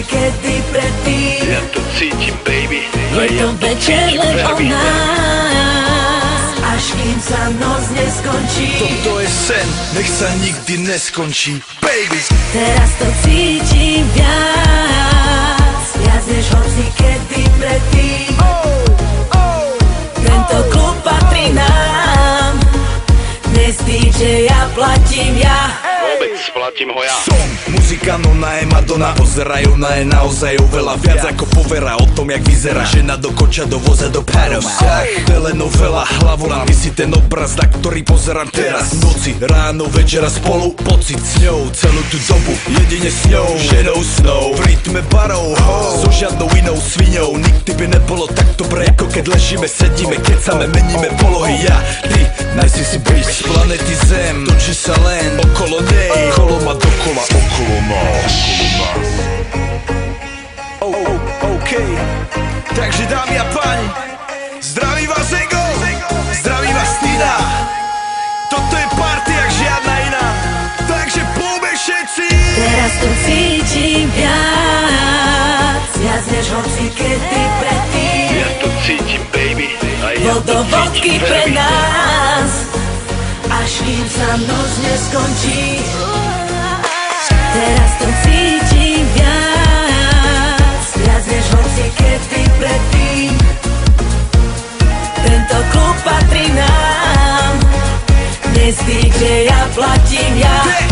kedy predtým. Ja to cítim, baby. Je to večer len o nás, až kým sa noc neskončí. Toto je sen, nech sa nikdy neskončí, baby. Teraz to cítim viac, viac než hoci kedy predtým. Tento klub patrí nám, dnes DJ ja platím ja. Vôbec platím ho ja. Som muzikant, ona je Madonna, pozerajú na je naozaj oveľa viac ako povera o tom, jak vyzerá žena do koča, do voza, do párov. Vzťah, telenovela, hlavolám, ty si ten obraz, na ktorý pozerám teraz. Noci, ráno, večera spolu, pocit s ňou, celú tú dobu, jedine s ňou, ženou snou, v rytme barov, so žiadnou inou sviňou. Nikdy by nebolo tak dobre, ako keď ležíme, sedíme, kecame, meníme polohy. Ja, ty, najsi byť z planety Zem, točí sa len okolo nej, kolo ma dokola, okolo nás. OK, takže dámy a páni, zdraví vás Ego, zdraví vás Tina. Toto je party jak žiadna iná, takže poďme všetci. Teraz to cítim viac, viac než hoci kedy predtým. Ja to cítim, baby. Vodovodky pre nás, až kým sa noc neskončí. Teraz to cítim viac, viac než hoci kedy predtým. Tento klub patrí nám, dnes DJ ja platím ja.